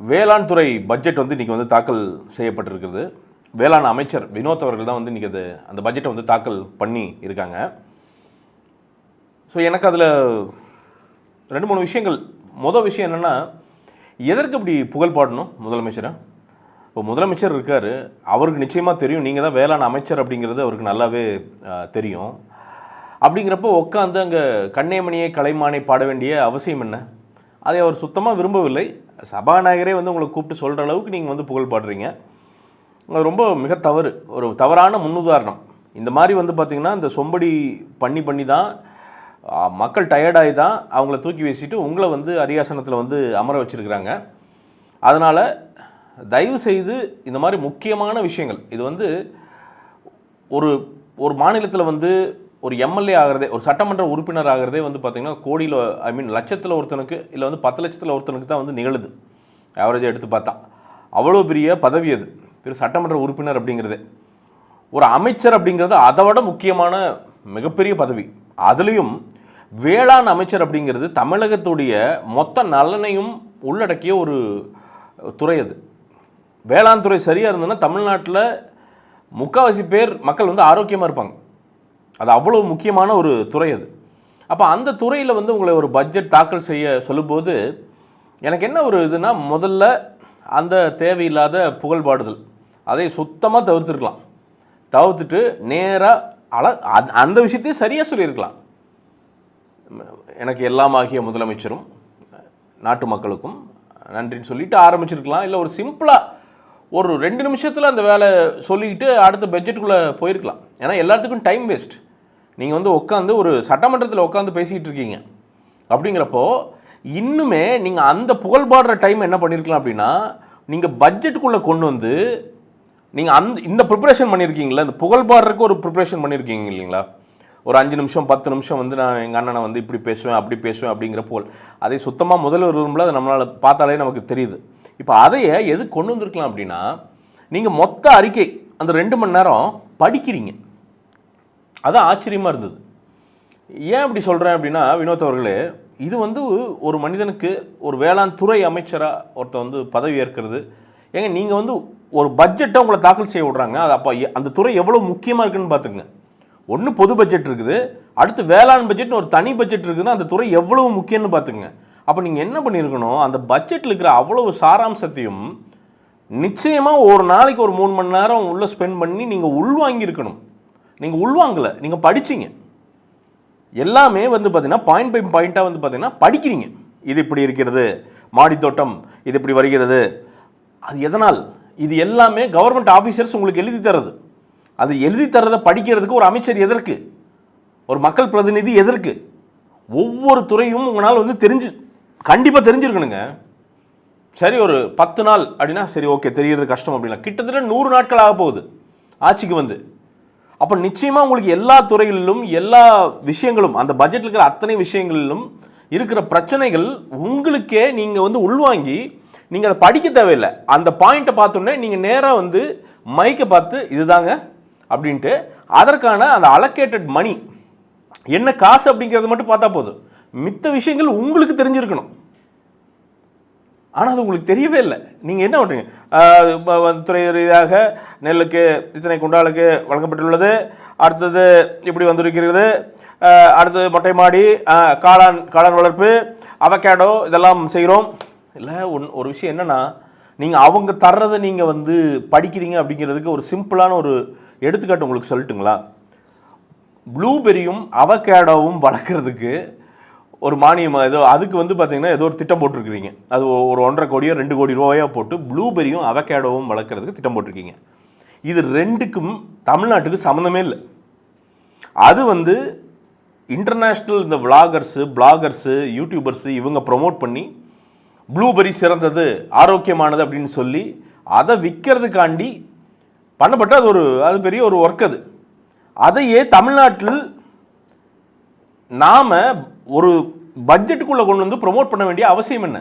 வேளாண் துறை பட்ஜெட் வந்து இன்றைக்கி வந்து தாக்கல் செய்யப்பட்டிருக்கிறது. வேளாண் அமைச்சர் வினோத் அவர்கள் தான் வந்து இன்றைக்கி அந்த பட்ஜெட்டை வந்து தாக்கல் பண்ணி இருக்காங்க. ஸோ எனக்கு அதில் 2-3 விஷயங்கள். மொதல் விஷயம் என்னென்னா, எதற்கு இப்படி புகழ் பாடணும் முதலமைச்சரை? இப்போ முதலமைச்சர் இருக்கார், அவருக்கு நிச்சயமாக தெரியும் நீங்கள் தான் வேளாண் அமைச்சர் அப்படிங்கிறது அவருக்கு நல்லாவே தெரியும். அப்படிங்கிறப்போ உட்காந்து அங்கே கண்ணேமணியை கலைமானை பாட வேண்டிய அவசியம் என்ன? அதை அவர் சுத்தமாக விரும்பவில்லை. சபாநாயகரே வந்து உங்களை கூப்பிட்டு சொல்கிற அளவுக்கு நீங்கள் வந்து புகழ் பாடுறீங்க. அது ரொம்ப மிக தவறு, ஒரு தவறான முன்னுதாரணம். இந்த மாதிரி வந்து பார்த்திங்கன்னா, இந்த சொம்படி பண்ணி தான் மக்கள் டயர்டாகி தான் அவங்கள தூக்கி வீசிட்டு உங்களை வந்து அரியாசனத்தில் வந்து அமர வச்சுருக்கிறாங்க. அதனால் தயவு செய்து இந்த மாதிரி முக்கியமான விஷயங்கள், இது வந்து ஒரு மாநிலத்தில் வந்து ஒரு எம்எல்ஏ ஆகிறதே, ஒரு சட்டமன்ற உறுப்பினர் ஆகிறதே வந்து பார்த்திங்கன்னா கோடியில் லட்சத்தில் ஒருத்தனுக்கு இல்லை வந்து 10 லட்சத்தில் ஒருத்தனுக்கு தான் வந்து நிகழுது. ஆவரேஜாக எடுத்து பார்த்தா அவ்வளோ பெரிய பதவி அது, பெரிய சட்டமன்ற உறுப்பினர் அப்படிங்கிறது. ஒரு அமைச்சர் அப்படிங்கிறது அதை விட முக்கியமான மிகப்பெரிய பதவி. அதுலேயும் வேளாண் அமைச்சர் அப்படிங்கிறது தமிழகத்துடைய மொத்த நலனையும் உள்ளடக்கிய ஒரு துறை. அது வேளாண் துறை சரியாக இருந்ததுன்னா தமிழ்நாட்டில் முக்கால்வாசி பேர் மக்கள் வந்து ஆரோக்கியமாக இருப்பாங்க. அது அவ்வளோ முக்கியமான ஒரு துறை அது. அப்போ அந்த துறையில் வந்து உங்களை ஒரு பட்ஜெட் தாக்கல் செய்ய சொல்லும்போது எனக்கு என்ன ஒரு இதுனா, முதல்ல அந்த தேவையில்லாத புகழ்பாடுதல் அதை சுத்தமாக தவிர்த்துருக்கலாம். தவிர்த்துட்டு நேராக அந்த விஷயத்தையும் சரியாக சொல்லியிருக்கலாம். எனக்கு எல்லாமாகிய முதலமைச்சரும் நாட்டு மக்களுக்கும் நன்றின்னு சொல்லிட்டு ஆரம்பிச்சிருக்கலாம். இல்லை ஒரு சிம்பிளாக ஒரு 2 நிமிஷத்தில் அந்த வேலை சொல்லிக்கிட்டு அடுத்த பட்ஜெட்டுக்குள்ளே போயிருக்கலாம். ஏன்னா எல்லாத்துக்கும் டைம் வேஸ்ட். நீங்கள் வந்து உட்காந்து ஒரு சட்டமன்றத்தில் உட்காந்து பேசிகிட்டு இருக்கீங்க. அப்படிங்கிறப்போ இன்னுமே நீங்கள் அந்த புகழ்பாடுற டைம் என்ன பண்ணியிருக்கலாம் அப்படின்னா, நீங்கள் பட்ஜெட்டுக்குள்ளே கொண்டு வந்து நீங்கள் இந்த ப்ரிப்பரேஷன் பண்ணியிருக்கீங்களா, இந்த புகழ்பாடுறதுக்கு ஒரு ப்ரிப்பரேஷன் பண்ணியிருக்கீங்க இல்லைங்களா? ஒரு 5 நிமிஷம் 10 நிமிஷம் வந்து நான் எங்கள் அண்ணனை வந்து இப்படி பேசுவேன் அப்படி பேசுவேன் அப்படிங்கிற போல் அதை சுத்தமாக முதல்ல வரும்போது அதை நம்மளால் பார்த்தாலே நமக்கு தெரியுது. இப்போ அதையே எது கொண்டு வந்திருக்கலாம் அப்படின்னா, நீங்கள் மொத்த அறிக்கை அந்த 2 மணி நேரம் படிக்கிறீங்க. அதான் ஆச்சரியமாக இருந்தது. ஏன் அப்படி சொல்கிறேன் அப்படின்னா, வினோத் அவர்களே, இது வந்து ஒரு மனிதனுக்கு ஒரு வேளாண் துறை அமைச்சராக ஒருத்தர் வந்து பதவி ஏற்கிறது. ஏங்க நீங்கள் வந்து ஒரு பட்ஜெட்டை உங்களை தாக்கல் செய்ய விட்றாங்க. அது அப்போ அந்த துறை எவ்வளோ முக்கியமாக இருக்குதுன்னு பார்த்துக்குங்க. ஒன்று பொது பட்ஜெட் இருக்குது, அடுத்து வேளாண் பட்ஜெட்னு ஒரு தனி பட்ஜெட் இருக்குதுன்னா அந்த துறை எவ்வளவு முக்கியம்னு பார்த்துக்குங்க. அப்போ நீங்கள் என்ன பண்ணியிருக்கணும், அந்த பட்ஜெட்டில் இருக்கிற அவ்வளவு சாராம்சத்தையும் நிச்சயமாக ஒரு நாளைக்கு ஒரு 3 மணி நேரம் உள்ளே ஸ்பெண்ட் பண்ணி நீங்கள் உள்வாங்கியிருக்கணும். நீங்கள் உள்வாங்கலை, நீங்கள் படிச்சிங்க. எல்லாமே வந்து பார்த்திங்கன்னா பாயிண்ட் பை பாயிண்ட்டாக வந்து பார்த்திங்கன்னா படிக்கிறீங்க. இது இப்படி இருக்கிறது, மாடித்தோட்டம் இது இப்படி வருகிறது, அது எதனால், இது எல்லாமே கவர்மெண்ட் ஆஃபீஸர்ஸ் உங்களுக்கு எழுதி தர்றது. அது எழுதி தர்றதை படிக்கிறதுக்கு ஒரு அமைச்சர் எதற்கு, ஒரு மக்கள் பிரதிநிதி எதற்கு? ஒவ்வொரு துறையும் உங்களால் வந்து கண்டிப்பாக தெரிஞ்சிருக்கணுங்க. சரி, ஒரு 10 நாள் அப்படின்னா சரி, ஓகே, தெரியறது கஷ்டம் அப்படின்னா கிட்டத்தட்ட 100 நாட்கள் ஆக போகுது ஆட்சிக்கு வந்து. அப்போ நிச்சயமாக உங்களுக்கு எல்லா துறைகளிலும் எல்லா விஷயங்களும், அந்த பட்ஜெட்டில் இருக்கிற அத்தனை விஷயங்களிலும் இருக்கிற பிரச்சனைகள் உங்களுக்கே நீங்கள் வந்து உள்வாங்கி நீங்கள் அதை படிக்க தேவையில்லை. அந்த பாயிண்ட்டை பார்த்தோன்னே நீங்கள் நேராக வந்து மைக்கை பார்த்து இதுதாங்க அப்படின்ட்டு அதற்கான அந்த அலோகேட்டட் மணி என்ன காசு அப்படிங்கிறத மட்டும் பார்த்தா போதும். மித்த விஷயங்கள் உங்களுக்கு தெரிஞ்சிருக்கணும். ஆனால் அது உங்களுக்கு தெரியவே இல்லை. நீங்கள் என்ன பண்ணுறீங்க, துறை ரீதியாக நெல்லுக்கு இத்தனை குண்டாலுக்கு வழங்கப்பட்டுள்ளது, அடுத்தது இப்படி வந்திருக்கிறது, அடுத்தது மொட்டை மாடி, காளான் வளர்ப்பு, அவகேடோ இதெல்லாம் செய்கிறோம். இல்லை, ஒரு விஷயம் என்னென்னா, நீங்கள் அவங்க தர்றதை நீங்கள் வந்து படிக்கிறீங்க அப்படிங்கிறதுக்கு ஒரு சிம்பிளான ஒரு எடுத்துக்காட்டு உங்களுக்கு சொல்லட்டுங்களா? ப்ளூபெரியும் அவகேடோவும் வளர்க்குறதுக்கு ஒரு மானியம் ஏதோ அதுக்கு வந்து பார்த்திங்கன்னா ஏதோ ஒரு திட்டம் போட்டிருக்கிறீங்க. அது ஒரு 1.5 கோடியோ 2 கோடி ரூபாயோ போட்டு ப்ளூபெரியும் அவகேடோவும் வளர்க்குறதுக்கு திட்டம் போட்டிருக்கீங்க. இது 2க்கும் தமிழ்நாட்டுக்கு சம்மந்தமே இல்லை. அது வந்து இன்டர்நேஷ்னல் இந்த பிளாகர்ஸு யூடியூபர்ஸு இவங்க ப்ரொமோட் பண்ணி ப்ளூபெரி சிறந்தது ஆரோக்கியமானது அப்படின்னு சொல்லி அதை விற்கிறதுக்காண்டி பண்ணப்பட்ட அது பெரிய ஒரு ஒர்க். அதையே தமிழ்நாட்டில் நாம் ஒரு பட்ஜெட்டுக்குள்ளே கொண்டு வந்து ப்ரொமோட் பண்ண வேண்டிய அவசியம் என்ன?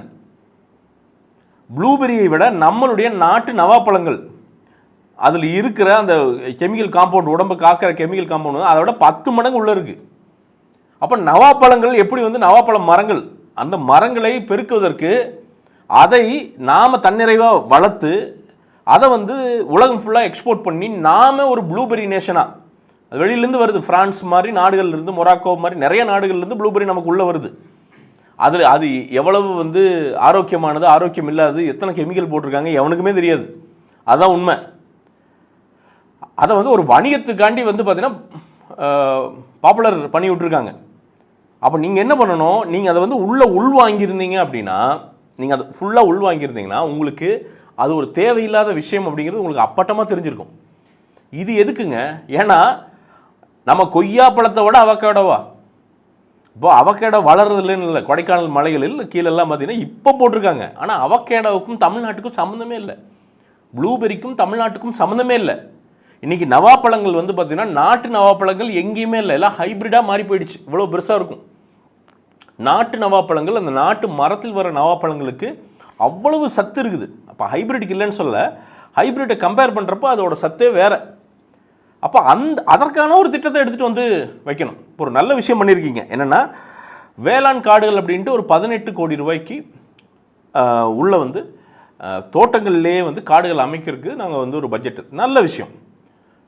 ப்ளூபெரியை விட நம்மளுடைய நாட்டு நவாப்பழங்கள் அதில் இருக்கிற அந்த கெமிக்கல் காம்பவுண்ட், உடம்பு காக்கிற கெமிக்கல் காம்பவுண்ட் அதை விட 10 மடங்கு உள்ளே இருக்குது. அப்போ நவாப்பழங்கள் எப்படி வந்து நவாப்பழ மரங்கள், அந்த மரங்களை பெருக்குவதற்கு அதை நாம் தன்னிறைவாக வளர்த்து அதை வந்து உலகம் ஃபுல்லாக எக்ஸ்போர்ட் பண்ணி நாம் ஒரு ப்ளூபெரி நேஷனாக, வெளியிலேருந்து வருது, ஃப்ரான்ஸ் மாதிரி நாடுகள்லேருந்து, மொராக்கோ மாதிரி நிறைய நாடுகள்லேருந்து ப்ளூபெரி நமக்கு உள்ளே வருது. அதில் அது எவ்வளவு வந்து ஆரோக்கியமானது, ஆரோக்கியம் இல்லாதது, எத்தனை கெமிக்கல் போட்டிருக்காங்க எவனுக்குமே தெரியாது. அதுதான் உண்மை. அதை வந்து ஒரு வணிகத்துக்காண்டி வந்து பார்த்தீங்கன்னா பாப்புலர் பண்ணி விட்ருக்காங்க. அப்போ நீங்கள் என்ன பண்ணணும், நீங்கள் அதை வந்து உள்ளே உள்வாங்கியிருந்தீங்க அப்படின்னா, நீங்கள் அதை ஃபுல்லாக உள்வாங்கியிருந்தீங்கன்னா உங்களுக்கு அது ஒரு தேவையில்லாத விஷயம் அப்படிங்கிறது உங்களுக்கு அப்பட்டமாக தெரிஞ்சிருக்கும். இது எதுக்குங்க? ஏன்னா நம்ம கொய்யா பழத்தை விட அவகேடோவா, இப்போ அவகேடோ வளர்றதுலன்னு இல்லை, கொடைக்கானல் மலைகளில் கீழெல்லாம் பார்த்தீங்கன்னா இப்போ போட்டிருக்காங்க. ஆனால் அவகேடோவுக்கும் தமிழ்நாட்டுக்கும் சம்மந்தமே இல்லை, ப்ளூபெரிக்கும் தமிழ்நாட்டுக்கும் சம்மந்தமே இல்லை. இன்றைக்கி நவாப்பழங்கள் வந்து பார்த்திங்கன்னா நாட்டு நவாப்பழங்கள் எங்கேயுமே இல்லை, எல்லாம் ஹைப்ரிடாக மாறி போயிடுச்சு. இவ்வளோ பெருசாக இருக்கும் நாட்டு நவாப்பழங்கள். அந்த நாட்டு மரத்தில் வர நவாப்பழங்களுக்கு அவ்வளவு சத்து இருக்குது. அப்போ ஹைப்ரிட்டுக்கு இல்லைன்னு சொல்ல, ஹைப்ரிட்டை கம்பேர் பண்ணுறப்போ அதோட சத்தே வேறு. அப்போ அதற்கான ஒரு திட்டத்தை எடுத்துகிட்டு வந்து வைக்கணும். இப்போ ஒரு நல்ல விஷயம் பண்ணியிருக்கீங்க. என்னென்னா வேளாண் காடுகள் அப்படின்ட்டு ஒரு 18 கோடி ரூபாய்க்கு உள்ள வந்து தோட்டங்கள்லேயே வந்து காடுகள் அமைக்கிறதுக்கு நாங்கள் வந்து ஒரு பட்ஜெட். நல்ல விஷயம்,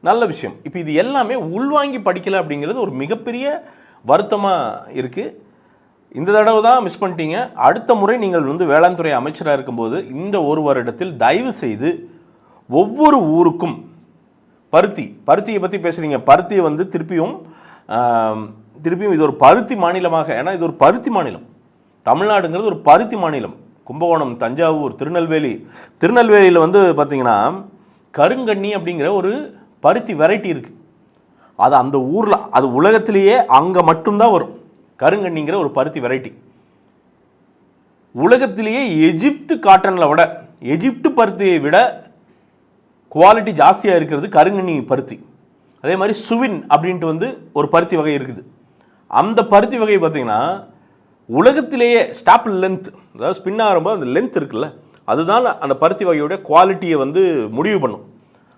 நல்ல விஷயம். இப்போ இது எல்லாமே உள்வாங்கி படிக்கலை அப்படிங்கிறது ஒரு மிகப்பெரிய வருத்தமாக இருக்குது. இந்த தடவை தான் மிஸ் பண்ணிட்டீங்க. அடுத்த முறை நீங்கள் வந்து வேளாண் துறை அமைச்சராக இருக்கும்போது இந்த ஒரு வருடத்தில் தயவு செய்து ஒவ்வொரு ஊருக்கும் பருத்தியை பற்றி பேசுகிறீங்க. பருத்தியை வந்து திருப்பியும் இது ஒரு பருத்தி மாநிலமாக, ஏன்னா இது ஒரு பருத்தி மாநிலம். தமிழ்நாடுங்கிறது ஒரு பருத்தி மாநிலம். கும்பகோணம், தஞ்சாவூர், திருநெல்வேலியில் வந்து பார்த்திங்கன்னா கருங்கண்ணி அப்படிங்கிற ஒரு பருத்தி வெரைட்டி இருக்குது. அது அந்த ஊரில், அது உலகத்திலேயே அங்கே மட்டும்தான் வரும். கருங்கண்ணிங்கிற ஒரு பருத்தி வெரைட்டி உலகத்திலேயே எஜிப்து காட்டனில் விட, எஜிப்து பருத்தியை விட குவாலிட்டி ஜாஸ்தியாக இருக்கிறது கருங்கண்ணி பருத்தி. அதே மாதிரி சுவின் அப்படின்ட்டு வந்து ஒரு பருத்தி வகை இருக்குது. அந்த பருத்தி வகை பார்த்திங்கன்னா உலகத்திலேயே ஸ்டாப்பிள் லென்த், அதாவது ஸ்பின் ஆகும்போது அந்த லென்த் இருக்குல்ல, அதுதான் அந்த பருத்தி வகையோட குவாலிட்டியை வந்து முடிவு பண்ணும்.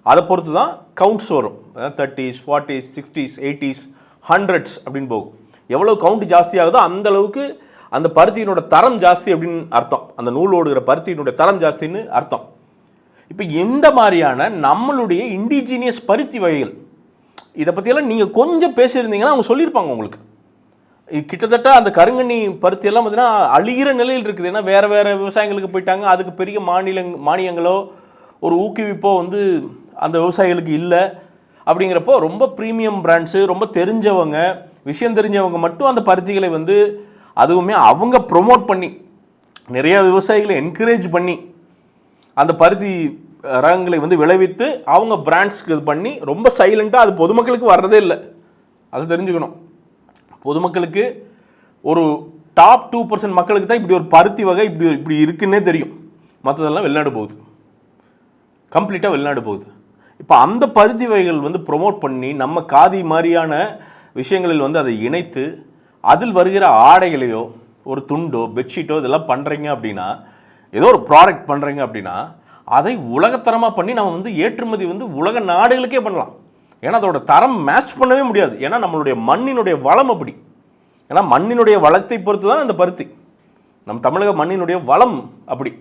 அதை பொறுத்து தான் கவுண்ட்ஸ் வரும். 30s, 40s, 60s, 80s, 100s அப்படின்னு போகும். எவ்வளோ கவுண்ட் ஜாஸ்தி ஆகுதோ அந்த அளவுக்கு அந்த பருத்தியினோட தரம் ஜாஸ்தி அப்படின்னு அர்த்தம். அந்த நூல் ஓடுகிற பருத்தியினுடைய தரம் ஜாஸ்தின்னு அர்த்தம். இப்போ எந்த மாதிரியான நம்மளுடைய இண்டிஜினியஸ் பருத்தி வகைகள், இதை பற்றியெல்லாம் நீங்கள் கொஞ்சம் பேசியிருந்தீங்கன்னா அவங்க சொல்லியிருப்பாங்க உங்களுக்கு. கிட்டத்தட்ட அந்த கருங்கண்ணி பருத்தியெல்லாம் பார்த்தீங்கன்னா அழிகிற நிலையில் இருக்குது. ஏன்னா வேறு விவசாயிகளுக்கு போயிட்டாங்க. அதுக்கு பெரிய மானியங்களோ ஒரு ஊக்குவிப்போ வந்து அந்த விவசாயிகளுக்கு இல்லை. அப்படிங்கிறப்போ ரொம்ப ப்ரீமியம் பிராண்ட்ஸு, ரொம்ப தெரிஞ்சவங்க, விஷயம் தெரிஞ்சவங்க மட்டும் அந்த பருத்திகளை வந்து, அதுவுமே அவங்க ப்ரொமோட் பண்ணி நிறைய விவசாயிகளை என்கரேஜ் பண்ணி அந்த பருத்தி ரகங்களை வந்து விளைவித்து அவங்க பிராண்ட்ஸ்க்கு இது பண்ணி ரொம்ப சைலண்ட்டாக அது பொதுமக்களுக்கு வர்றதே இல்லை. அது தெரிஞ்சுக்கணும். பொதுமக்களுக்கு ஒரு டாப் 2% மக்களுக்கு தான் இப்படி ஒரு பருத்தி வகை இப்படி இருக்குன்னே தெரியும். மற்றதெல்லாம் வெளிநாடு போகுது, கம்ப்ளீட்டாக வெளிநாடு போகுது. இப்போ அந்த பருத்தி வகைகள் வந்து ப்ரொமோட் பண்ணி நம்ம காதி மாதிரியான விஷயங்களில் வந்து அதை இணைத்து அதில் வருகிற ஆடைகளையோ ஒரு துண்டோ பெட்ஷீட்டோ இதெல்லாம் பண்ணுறீங்க அப்படின்னா, ஏதோ ஒரு ப்ராடக்ட் பண்ணுறீங்க அப்படின்னா அதை உலகத்தரமாக பண்ணி நம்ம வந்து ஏற்றுமதி வந்து உலக நாடுகளுக்கே பண்ணலாம். ஏன்னா அதோட தரம் மேட்ச் பண்ணவே முடியாது. ஏன்னா நம்மளுடைய மண்ணினுடைய வளம் அப்படி. ஏன்னா மண்ணினுடைய வளத்தை பொறுத்து தான் அந்த பருத்தி. நம்ம தமிழக மண்ணினுடைய வளம் அப்படி.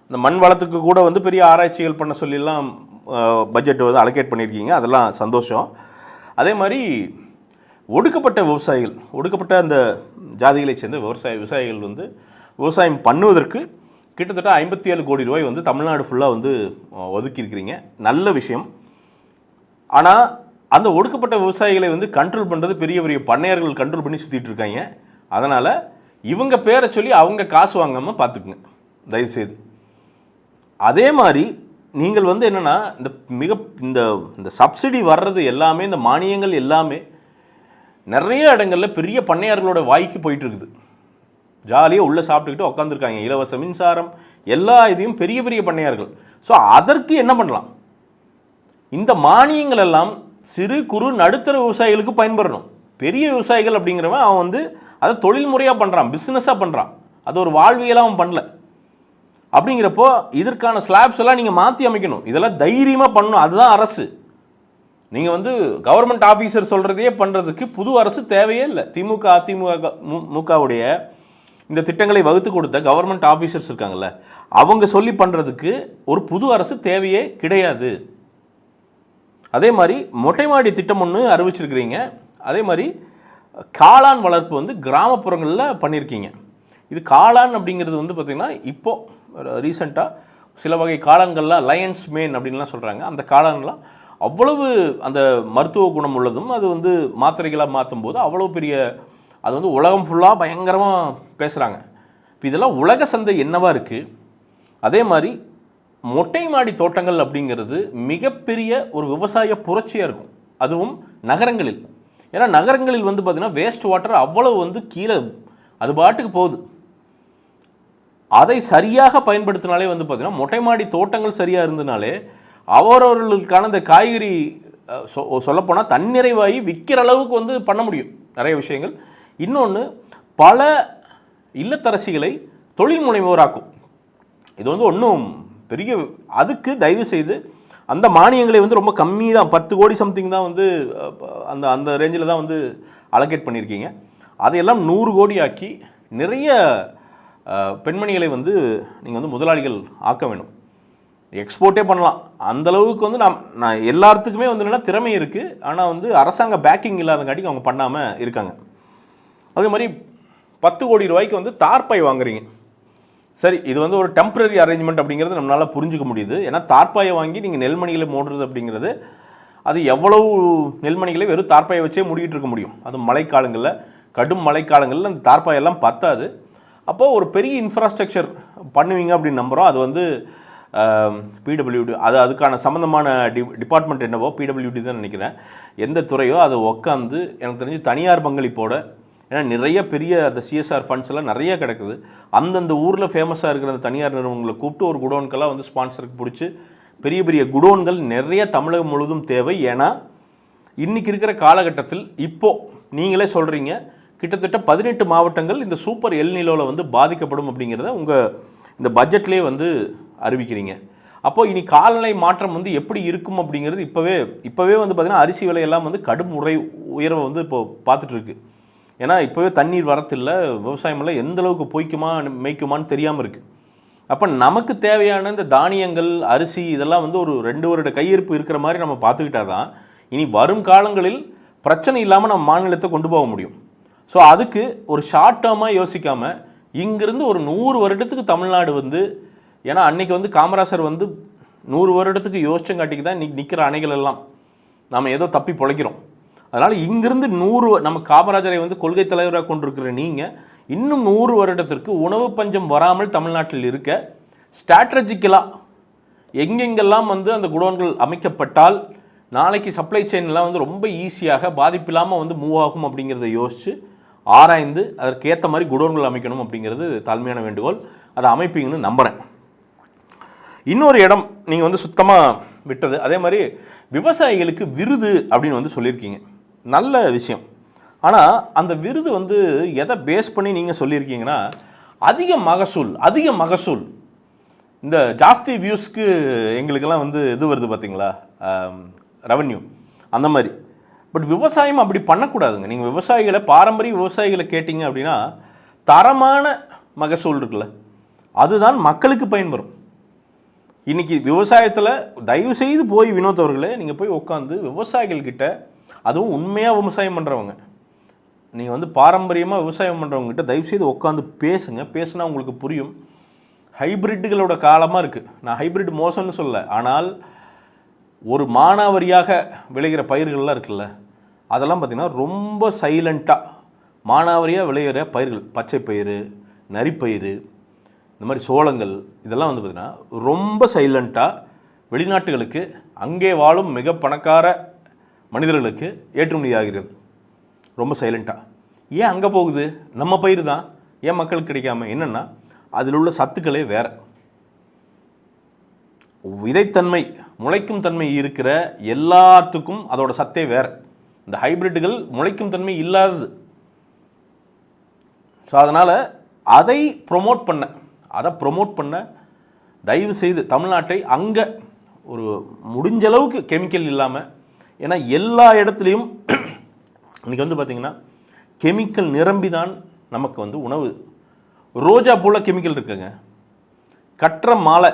இந்த மண் வளத்துக்கு கூட வந்து பெரிய ஆராய்ச்சிகள் பண்ண சொல்லிலாம் பட்ஜெட் வந்து அலோகேட் பண்ணியிருக்கீங்க. அதெல்லாம் சந்தோஷம். அதே மாதிரி ஒடுக்கப்பட்ட விவசாயிகள், ஒடுக்கப்பட்ட அந்த ஜாதிகளை சேர்ந்த விவசாயிகள் வந்து விவசாயம் பண்ணுவதற்கு கிட்டத்தட்ட 57 கோடி ரூபாய் வந்து தமிழ்நாடு ஃபுல்லாக வந்து ஒதுக்கியிருக்கிறீங்க. நல்ல விஷயம். ஆனால் அந்த ஒடுக்கப்பட்ட விவசாயிகளை வந்து கண்ட்ரோல் பண்ணுறது பெரிய பெரிய பண்ணையர்கள் கண்ட்ரோல் பண்ணி சுற்றிட்டு இருக்காங்க. அதனால் இவங்க பேரை சொல்லி அவங்க காசு வாங்காமல் பார்த்துக்குங்க தயவுசெய்து. அதே மாதிரி நீங்கள் வந்து என்னென்னா இந்த சப்சிடி வர்றது எல்லாமே, இந்த மானியங்கள் எல்லாமே நிறைய இடங்களில் பெரிய பண்ணையார்களோட வாய்க்கு போயிட்டுருக்குது. ஜாலியாக உள்ளே சாப்பிட்டுக்கிட்டு உட்காந்துருக்காங்க. இலவச மின்சாரம் எல்லா இதையும் பெரிய பெரிய பண்ணையார்கள். ஸோ அதற்கு என்ன பண்ணலாம்? இந்த மானியங்கள் எல்லாம் சிறு குறு நடுத்தர விவசாயிகளுக்கு பயன்படணும். பெரிய விவசாயிகள் அப்படிங்கிறவன் அவன் வந்து அதை தொழில் முறையாக பண்ணுறான், பிஸ்னஸாக பண்ணுறான், அது ஒரு வாழ்வியலாக அவன் பண்ணல. அப்படிங்கிறப்போ இதற்கான ஸ்லாப்ஸ் எல்லாம் நீங்கள் மாற்றி அமைக்கணும். இதெல்லாம் தைரியமாக பண்ணணும். அதுதான் அரசு. நீங்கள் வந்து கவர்மெண்ட் ஆஃபீஸர் சொல்கிறதையே பண்ணுறதுக்கு புது அரசு தேவையே இல்லை. திமுகவுடைய இந்த திட்டங்களை வகுத்து கொடுத்த கவர்மெண்ட் ஆஃபீஸர்ஸ் இருக்காங்கல்ல, அவங்க சொல்லி பண்ணுறதுக்கு ஒரு புது அரசு தேவையே கிடையாது. அதே மாதிரி மொட்டை மாடி திட்டம் ஒன்று அறிவிச்சிருக்கிறீங்க. அதே மாதிரி காளான் வளர்ப்பு வந்து கிராமப்புறங்களில் பண்ணியிருக்கீங்க. இது காளான் அப்படிங்கிறது வந்து பார்த்திங்கன்னா இப்போது ரீசெண்டாக சில வகை காளான்கள்லாம் லயன்ஸ் மேன் அப்படின்லாம் சொல்கிறாங்க. அந்த காளான்லாம் அவ்வளவு அந்த மருத்துவ குணம் உள்ளதும், அது வந்து மாத்திரைகளாக மாற்றும் போது அவ்வளோ பெரிய, அது வந்து உலகம் ஃபுல்லாக பயங்கரமாக பேசுகிறாங்க. இப்போ இதெல்லாம் உலக சந்தை என்னவாக இருக்குது. அதே மாதிரி மொட்டை மாடி தோட்டங்கள் அப்படிங்கிறது மிகப்பெரிய ஒரு விவசாய புரட்சியாக இருக்கும், அதுவும் நகரங்களில். ஏன்னா நகரங்களில் வந்து பார்த்திங்கன்னா வேஸ்ட் வாட்டர் அவ்வளவு வந்து கீழே அது பாட்டுக்கு போகுது. அதை சரியாக பயன்படுத்தினாலே வந்து பார்த்திங்கன்னா மொட்டை மாடி தோட்டங்கள் சரியாக இருந்தனாலே அவரவர்களுக்கான இந்த காய்கறி சொல்லப்போனால் தன்னிறைவாகி விற்கிற அளவுக்கு வந்து பண்ண முடியும் நிறைய விஷயங்கள். இன்னொன்று, பல இல்லத்தரசிகளை தொழில் முனைவோராக்கும். இது வந்து ஒன்றும் பெரிய, அதுக்கு தயவு செய்து அந்த மானியங்களை வந்து ரொம்ப கம்மி தான், 10 கோடி சம்திங் தான் வந்து அந்த அந்த ரேஞ்சில் தான் வந்து அலோகேட் பண்ணியிருக்கீங்க. அதையெல்லாம் 100 கோடி ஆக்கி நிறைய பெண்மணிகளை வந்து நீங்கள் வந்து முதலாளிகள் ஆக்க வேணும். எக்ஸ்போர்ட்டே பண்ணலாம் அந்தளவுக்கு வந்து நான் எல்லாத்துக்குமே வந்து என்னென்னா திறமை இருக்குது. ஆனால் வந்து அரசாங்க பேக்கிங் இல்லாதங்காட்டிக்கு அவங்க பண்ணாமல் இருக்காங்க. அதே மாதிரி 10 கோடி ரூபாய்க்கு வந்து தார்பாய் வாங்குறீங்க. சரி, இது வந்து ஒரு டெம்பரரி அரேஞ்ச்மெண்ட் அப்படிங்கிறது நம்மளால் புரிஞ்சுக்க முடியுது. ஏன்னா தார்பாயை வாங்கி நீங்கள் நெல்மணிகளை மூடுறது அப்படிங்கிறது, அது எவ்வளவு நெல்மணிகளை வெறும் தார்பாயை வச்சே மூடிக்கிட்டு இருக்க முடியும். அது மழைக்காலங்களில், கடும் மழைக்காலங்களில் அந்த தார்பாயெல்லாம் பத்தாது. அப்போது ஒரு பெரிய இன்ஃப்ராஸ்ட்ரக்சர் பண்ணுவீங்க அப்படின்னு நம்புகிறோம். அது வந்து பிடபிள்யூடி, அதுக்கான சம்மந்தமான டிபார்ட்மெண்ட் என்னவோ பிடபிள்யூடி தான் நினைக்கிறேன், எந்த துறையோ அதை உட்காந்து எனக்கு தெரிஞ்சு தனியார் பங்களிப்போட, ஏன்னா நிறைய பெரிய அந்த சிஎஸ்ஆர் ஃபண்ட்ஸ் எல்லாம் நிறைய கிடக்குது. அந்தந்த ஊரில் ஃபேமஸாக இருக்கிற அந்த தனியார் நிறுவனங்களை கூப்பிட்டு ஒரு குடோன்கெல்லாம் வந்து ஸ்பான்சருக்கு பிடிச்சி பெரிய பெரிய குடோன்கள் நிறைய தமிழகம் முழுவதும் தேவை. ஏன்னா இன்றைக்கி இருக்கிற காலகட்டத்தில் இப்போது நீங்களே சொல்கிறீங்க கிட்டத்தட்ட 18 மாவட்டங்கள் இந்த சூப்பர் எல்நிலோவில் வந்து பாதிக்கப்படும் அப்படிங்கிறத உங்கள் இந்த பட்ஜெட்லேயே வந்து அறிவிக்கிறீங்க. அப்போது இனி காலநிலை மாற்றம் வந்து எப்படி இருக்கும் அப்படிங்கிறது இப்போவே வந்து பார்த்திங்கன்னா அரிசி விலையெல்லாம் வந்து கடும் உயர்வை வந்து இப்போது பார்த்துட்டு இருக்கு. ஏன்னா இப்போவே தண்ணீர் வரத்தில்லை, விவசாயமெல்லாம் எந்த அளவுக்கு பொய்க்குமா மேய்க்குமான்னு தெரியாமல் இருக்குது. அப்போ நமக்கு தேவையான இந்த தானியங்கள், அரிசி இதெல்லாம் வந்து ஒரு 2 வருட கையிருப்பு இருக்கிற மாதிரி நம்ம பார்த்துக்கிட்டா தான் இனி வரும் காலங்களில் பிரச்சனை இல்லாமல் நம்ம மாநிலத்தை கொண்டு போக முடியும். ஸோ அதுக்கு ஒரு ஷார்ட் டேர்மாக யோசிக்காமல் இங்கிருந்து ஒரு 100 வருடத்துக்கு தமிழ்நாடு வந்து, ஏன்னா அன்றைக்கி வந்து காமராசர் வந்து 100 வருடத்துக்கு யோசிச்சங்காட்டிக்கு தான் இன்றைக்கி நிற்கிற அணைகள் எல்லாம் நாம் ஏதோ தப்பி பிழைக்கிறோம். அதனால் இங்கிருந்து 100, நம்ம காமராஜரை வந்து கொள்கை தலைவராக கொண்டிருக்கிற நீங்கள் இன்னும் 100 வருடத்திற்கு உணவு பஞ்சம் வராமல் தமிழ்நாட்டில் இருக்க ஸ்ட்ராட்டஜிக்கலாக எங்கெங்கெல்லாம் வந்து அந்த குடோன்கள் அமைக்கப்பட்டால் நாளைக்கு சப்ளை செயின்லாம் வந்து ரொம்ப ஈஸியாக பாதிப்பில்லாமல் வந்து மூவ் ஆகும் அப்படிங்கிறத யோசித்து ஆராய்ந்து அதற்கேற்ற மாதிரி குடோன்கள் அமைக்கணும் அப்படிங்கிறது தாழ்மையான வேண்டுகோள். அதை அமைப்பீங்கன்னு நம்புகிறேன். இன்னொரு இடம் நீங்கள் வந்து சுத்தமாக விட்டது, அதே மாதிரி விவசாயிகளுக்கு விருது அப்படின்னு வந்து சொல்லியிருக்கீங்க, நல்ல விஷயம். ஆனால் அந்த விருது வந்து எதை பேஸ் பண்ணி நீங்கள் சொல்லியிருக்கீங்கன்னா அதிக மகசூல், இந்த ஜாஸ்தி வியூஸ்க்கு எங்களுக்கெல்லாம் வந்து இது வருது பார்த்தீங்களா, ரெவன்யூ, அந்த மாதிரி. பட் விவசாயம் அப்படி பண்ணக்கூடாதுங்க. நீங்கள் விவசாயிகளை, பாரம்பரிய விவசாயிகளை கேட்டிங்க அப்படின்னா தரமான மகசூல் இருக்குல்ல, அதுதான் மக்களுக்கு பயன்பெறும். இன்றைக்கி விவசாயத்தில் தயவு செய்து போய் வினோத் அவர்களே நீங்கள் போய் உட்காந்து விவசாயிகள்கிட்ட, அதுவும் உண்மையாக விவசாயம் பண்ணுறவங்க, நீங்கள் வந்து பாரம்பரியமாக விவசாயம் பண்ணுறவங்ககிட்ட தயவு செய்து உட்காந்து பேசுனா உங்களுக்கு புரியும். ஹைப்ரிட்டுகளோட காலமாக இருக்குது. நான் ஹைப்ரிட் மோசம்னு சொல்லலை, ஆனால் ஒரு மானாவரியாக விளைகிற பயிர்கள்லாம் இருக்குல்ல, அதெல்லாம் பார்த்திங்கன்னா ரொம்ப சைலண்ட்டாக மானாவரியாக விளையிற பயிர்கள், பச்சை பயிறு, நரிப்பயிறு, இந்த மாதிரி சோளங்கள், இதெல்லாம் வந்து பார்த்திங்கன்னா ரொம்ப சைலண்ட்டாக வெளிநாட்டுகளுக்கு, அங்கே வாழும் மிக பணக்கார மனிதர்களுக்கு ஏற்றுமதி ஆகிறது. ரொம்ப சைலண்ட்டாக. ஏன் அங்கே போகுது? நம்ம பயிர் தான் ஏன் மக்களுக்கு கிடைக்காம? என்னென்னா அதில் உள்ள சத்துக்களே வேறு. விதைத்தன்மை, முளைக்கும் தன்மை இருக்கிற எல்லாத்துக்கும் அதோட சத்தே வேறு. இந்த ஹைப்ரிட்டுகள் முளைக்கும் தன்மை இல்லாதது. ஸோ அதனால் அதை ப்ரொமோட் பண்ண தயவு செய்து தமிழ்நாட்டை அங்கே ஒரு முடிஞ்ச அளவுக்கு கெமிக்கல் இல்லாமல், ஏன்னா எல்லா இடத்துலையும் இன்றைக்கி வந்து பார்த்திங்கன்னா கெமிக்கல் நிரம்பி தான் நமக்கு வந்து ரோஜா பூவில் கெமிக்கல் இருக்குங்க. கட்டுற மாலை,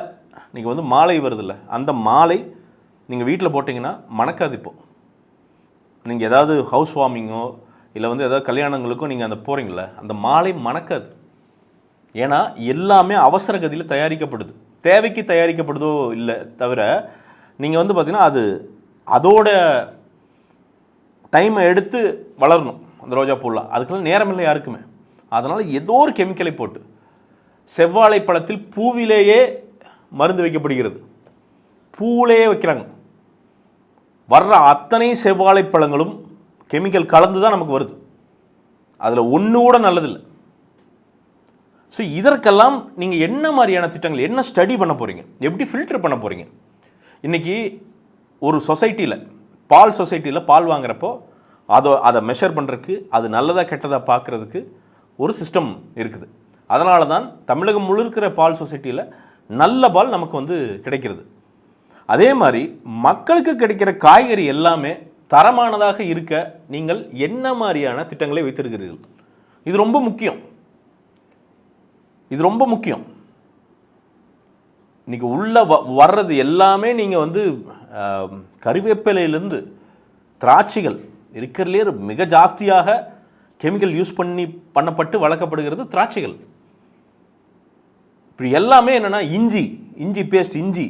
நீங்கள் வந்து மாலை வருதில்ல, அந்த மாலை நீங்கள் வீட்டில் போட்டிங்கன்னா மணக்காது. இப்போது நீங்கள் ஏதாவது ஹவுஸ் வார்மிங்கோ இல்லை வந்து ஏதாவது கல்யாணங்களுக்கும் நீங்கள் அந்த போகிறீங்கள, அந்த மாலை மணக்காது. ஏன்னா எல்லாமே அவசர கதியில் தயாரிக்கப்படுது, தேவைக்கு தயாரிக்கப்படுதோ இல்லை தவிர நீங்கள் வந்து பார்த்திங்கன்னா அது அதோட டைமை எடுத்து வளரணும் அந்த ரோஜா பூலாம். அதுக்கெல்லாம் நேரம் இல்லை யாருக்குமே. அதனால் ஏதோ ஒரு கெமிக்கலை போட்டு, செவ்வாழை பழத்தில் பூவிலேயே மருந்து வைக்கப்படுகிறது, பூவிலேயே வைக்கிறாங்க. வர்ற அத்தனை செவ்வாழை பழங்களும் கெமிக்கல் கலந்து தான் நமக்கு வருது. அதில் ஒன்று கூட நல்லதில்லை. ஸோ இதற்கெல்லாம் நீங்கள் என்ன மாதிரியான திட்டங்கள், என்ன ஸ்டடி பண்ண போகிறீங்க, எப்படி ஃபில்டர் பண்ண போகிறீங்க? இன்றைக்கி ஒரு சொசைட்டியில், பால் சொசைட்டியில் பால் வாங்குறப்போ அதை மெஷர் பண்ணுறதுக்கு, அது நல்லதாக கெட்டதாக பார்க்குறதுக்கு ஒரு சிஸ்டம் இருக்குது. அதனால தான் தமிழகம் முழுக்கிற பால் சொசைட்டியில் நல்ல பால் நமக்கு வந்து கிடைக்கிறது. அதே மாதிரி மக்களுக்கு கிடைக்கிற காய்கறி எல்லாமே தரமானதாக இருக்க நீங்கள் என்ன மாதிரியான திட்டங்களை வைத்திருக்கிறீர்கள்? இது ரொம்ப முக்கியம். இது ரொம்ப முக்கியம். இன்றைக்கி உள்ளே வர்றது எல்லாமே நீங்கள் வந்து கறிவேப்பிலையிலேருந்து திராட்சைகள் இருக்கிறதுலே மிக ஜாஸ்தியாக கெமிக்கல் யூஸ் பண்ணப்பட்டு வளர்க்கப்படுகிறது திராட்சைகள். இப்படி எல்லாமே என்னென்னா இஞ்சி பேஸ்ட், இஞ்சி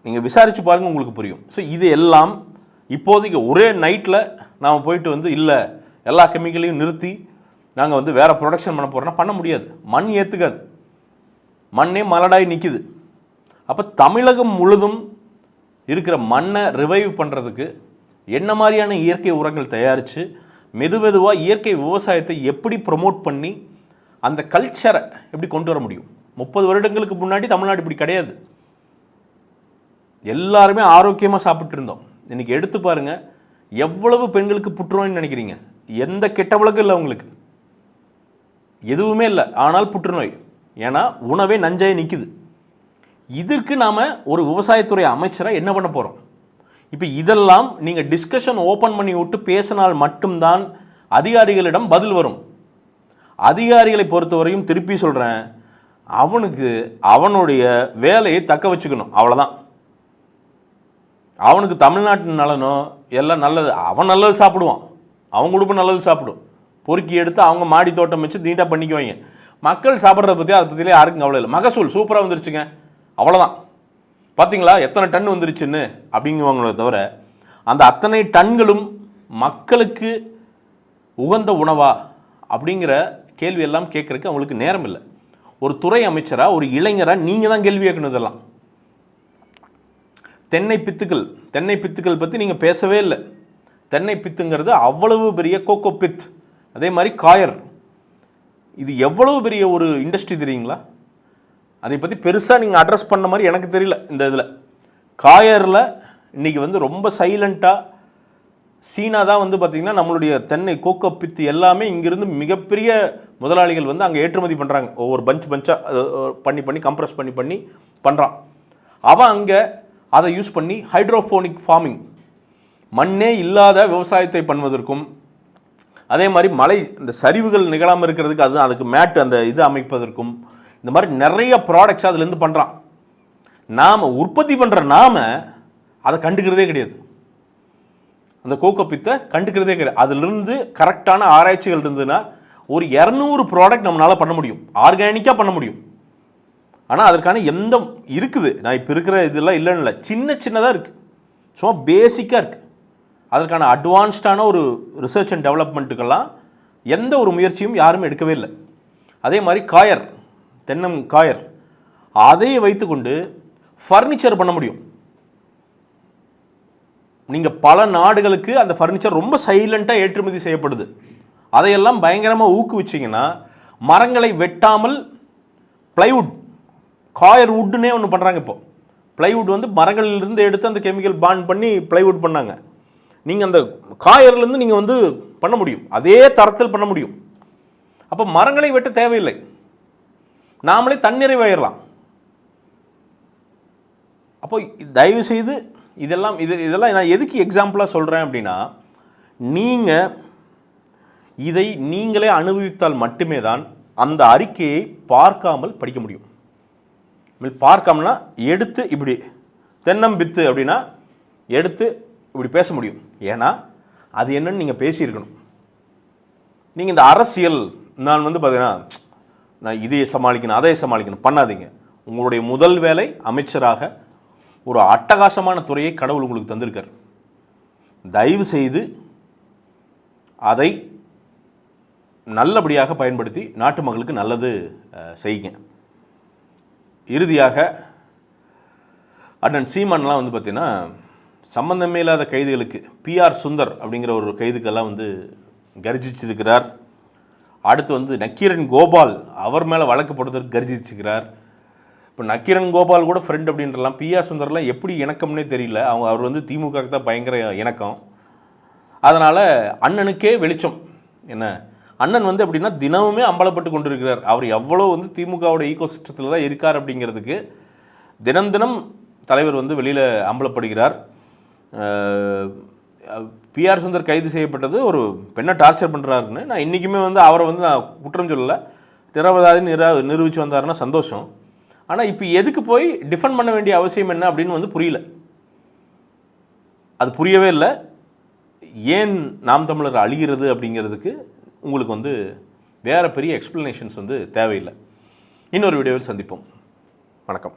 நீங்கள் விசாரித்து பாருங்கள், உங்களுக்கு புரியும். ஸோ இது எல்லாம் இப்போதைக்கு ஒரே நைட்டில் நாம் போயிட்டு வந்து இல்லை எல்லா கெமிக்கலையும் நிறுத்தி நாங்கள் வந்து வேறு ப்ரொடக்ஷன் பண்ண போகிறோன்னா பண்ண முடியாது. மண் ஏற்றுக்காது, மண்ணே மலடாகி நிற்கிது. அப்போ தமிழகம் முழுதும் இருக்கிற மண்ணை ரிவைவ் பண்ணுறதுக்கு என்ன மாதிரியான இயற்கை உரங்கள் தயாரித்து மெதுவாக இயற்கை விவசாயத்தை எப்படி ப்ரொமோட் பண்ணி அந்த கல்ச்சரை எப்படி கொண்டு வர முடியும்? 30 வருடங்களுக்கு முன்னாடி தமிழ்நாடு இப்படி கிடையாது. எல்லாருமே ஆரோக்கியமாக சாப்பிட்டு இருந்தோம். இன்றைக்கி எடுத்து பாருங்கள், எவ்வளவு பெண்களுக்கு புற்றுநோய்னு நினைக்கிறீங்க? எந்த கெட்ட பழக்கம் இல்லை, உங்களுக்கு எதுவுமே இல்லை, ஆனால் புற்றுநோய். ஏன்னா உணவே நஞ்சாய் நிற்குது. இதற்கு நாம் ஒரு விவசாயத்துறை அமைச்சராக என்ன பண்ண போகிறோம்? இப்போ இதெல்லாம் நீங்கள் டிஸ்கஷன் ஓப்பன் பண்ணி விட்டு பேசினால் மட்டும்தான் அதிகாரிகளிடம் பதில் வரும். அதிகாரிகளை பொறுத்தவரையும் திருப்பி சொல்கிறேன், அவனுக்கு அவனுடைய வேலையை தக்க வச்சுக்கணும், அவ்வளோதான். அவனுக்கு தமிழ்நாட்டு நலனோ எல்லாம் நல்லது, அவன் நல்லது சாப்பிடுவான், அவன் குடும்பம் நல்லது சாப்பிடும், பொறுக்கி எடுத்து அவங்க மாடி தோட்டம் வச்சு நீட்டாக பண்ணிக்குவாங்க. மக்கள் சாப்பிட்றத பற்றி அதை பற்றியே யாருக்கும் அவ்வளோ இல்லை. மகசூல் சூப்பராக வந்துருச்சுங்க, அவ்வளோதான். பார்த்தீங்களா எத்தனை டன் வந்துருச்சுன்னு அப்படிங்குவாங்களே தவிர அந்த அத்தனை டன்களும் மக்களுக்கு உகந்த உணவா அப்படிங்கிற கேள்வி எல்லாம் கேட்குறதுக்கு அவங்களுக்கு நேரம் இல்லை. ஒரு துறை அமைச்சராக, ஒரு இளைஞராக நீங்கள் தான் கேள்வி கேட்கணும். இதெல்லாம் தென்னை பித்துக்கள் பற்றி நீங்கள் பேசவே இல்லை. தென்னை பித்துங்கிறது அவ்வளவு பெரிய கோகோ பித். அதே மாதிரி காயர், இது எவ்வளவு பெரிய ஒரு இண்டஸ்ட்ரி தெரியுங்களா? அதை பற்றி பெருசாக நீங்கள் அட்ரஸ் பண்ண மாதிரி எனக்கு தெரியல. இந்த இதில் காயரில் இன்றைக்கி வந்து ரொம்ப சைலண்ட்டாக சீனா தான் வந்து பார்த்திங்கன்னா நம்மளுடைய தென்னை கோகோ பித்து எல்லாமே இங்கேருந்து மிகப்பெரிய முதலாளிகள் வந்து அங்கே ஏற்றுமதி பண்ணுறாங்க. ஒவ்வொரு பஞ்சாக பண்ணி கம்ப்ரஸ் பண்ணி பண்ணுறான். அவன் அங்கே அதை யூஸ் பண்ணி ஹைட்ரோஃபோனிக் ஃபார்மிங், மண்ணே இல்லாத விவசாயத்தை பண்ணுவதற்கும், அதே மாதிரி மழை இந்த சரிவுகள் நிகழாமல் இருக்கிறதுக்கு அதுக்கு மேட் அந்த இது அமைப்பதற்கும், இந்த மாதிரி நிறைய ப்ராடக்ட்ஸ் அதுலேருந்து பண்ணுறான். நாம் உற்பத்தி பண்ணுற அதை கண்டுக்கிறதே கிடையாது. அந்த கோகோ பித்தை கண்டுக்கிறதே கிடையாது. அதிலிருந்து கரெக்டான ஆராய்ச்சிகள் இருந்ததுன்னா ஒரு 200 ப்ராடக்ட் நம்மளால் பண்ண முடியும், ஆர்கானிக்காக பண்ண முடியும். ஆனால் அதற்கான எந்த இருக்குது, நான் இப்போ இருக்கிற இதெல்லாம் இல்லைன்னு இல்லை, சின்னதாக இருக்குது, சும்மா பேசிக்காக இருக்குது. அதற்கான அட்வான்ஸ்டான ஒரு ரிசர்ச் அண்ட் டெவலப்மெண்ட்டுக்கெல்லாம் எந்த ஒரு முயற்சியும் யாரும் எடுக்கவே இல்லை. அதே மாதிரி காயர், தென்னம் காயர், அதை வைத்துக்கொண்டு ஃபர்னிச்சர் பண்ண முடியும். நீங்கள் பல நாடுகளுக்கு அந்த ஃபர்னிச்சர் ரொம்ப சைலண்ட்டாக ஏற்றுமதி செய்யப்படுது. அதையெல்லாம் பயங்கரமாக ஊக்குவிச்சிங்கன்னா மரங்களை வெட்டாமல் பிளைவுட், காயர் வுட்டுன்னே ஒன்று பண்ணுறாங்க. இப்போது பிளைவுட் வந்து மரங்களிலிருந்து எடுத்து அந்த கெமிக்கல் பாண்ட் பண்ணி பிளைவுட் பண்ணாங்க. நீங்கள் அந்த காயர்லேருந்து நீங்கள் வந்து பண்ண முடியும், அதே தரத்தில் பண்ண முடியும். அப்போ மரங்களை வெட்ட தேவையில்லை, நாமளே தன்னிறைவாயிடலாம். அப்போ தயவுசெய்து இதெல்லாம் நான் எதுக்கு எக்ஸாம்பிளாக சொல்கிறேன் அப்படின்னா, நீங்கள் இதை நீங்களே அனுபவித்தால் மட்டுமே தான் அந்த அறிக்கையை பார்க்காமல் படிக்க முடியும். பார்க்காமல்னா எடுத்து இப்படி தென்னம்பித்து அப்படின்னா எடுத்து இப்படி பேச முடியும். ஏன்னா அது என்னன்னு நீங்கள் பேசியிருக்கணும். நீங்கள் இந்த அரசியல் நான் வந்து பார்த்தீங்கன்னா நான் இதையை சமாளிக்கணும் அதை சமாளிக்கணும் பண்ணாதீங்க. உங்களுடைய முதல் வேலை அமைச்சராக ஒரு அட்டகாசமான துறையை கடவுள் உங்களுக்கு தந்திருக்கார். தயவு செய்து அதை நல்லபடியாக பயன்படுத்தி நாட்டு மக்களுக்கு நல்லது செய்யுங்க. இறுதியாக அண்ணன் சீமான்லாம் வந்து பார்த்திங்கன்னா சம்பந்தமே இல்லாத கைதுகளுக்கு பிஆர் சுந்தர் அப்படிங்கிற ஒரு கைதுக்கெல்லாம் வந்து கர்ஜிச்சிருக்கிறார். அடுத்து வந்து நக்கீரன் கோபால் அவர் மேலே வழக்கு போடுறதுக்கு கர்ஜிச்சிருக்கிறார். இப்போ நக்கீரன் கோபால் கூட ஃப்ரெண்ட் அப்படின்றலாம். பிஆர் சுந்தர்லாம் எப்படி இணக்கம்னே தெரியல. அவர் வந்து திமுக தான் பயங்கர இணக்கம். அதனால் அண்ணனுக்கே வெளிச்சம். என்ன அண்ணன் வந்து அப்படின்னா தினமுமே அம்பலப்பட்டு கொண்டிருக்கிறார். அவர் எவ்வளோ வந்து திமுகவோட ஈகோ சிஸ்டத்தில் தான் இருக்கார் அப்படிங்கிறதுக்கு தினம் தினம் தலைவர் வந்து வெளியில் அம்பலப்படுகிறார். பிஆர் சுந்தர் கைது செய்யப்பட்டது ஒரு பெண்ணை டார்ச்சர் பண்ணுறாருன்னு நான் இன்றைக்குமே வந்து அவரை வந்து நான் குற்றம் சொல்லலை. நிரபராதி நிரூபித்து வந்தாருன்னா சந்தோஷம். ஆனால் இப்போ எதுக்கு போய் டிஃபெண்ட் பண்ண வேண்டிய அவசியம் என்ன அப்படின்னு வந்து புரியல. அது புரியவே இல்லை. ஏன் நாம் தமிழர் அழிகிறது அப்படிங்கிறதுக்கு உங்களுக்கு வந்து வேறு பெரிய எக்ஸ்ப்ளனேஷன்ஸ் வந்து தேவையில்லை. இன்னொரு வீடியோவில் சந்திப்போம். வணக்கம்.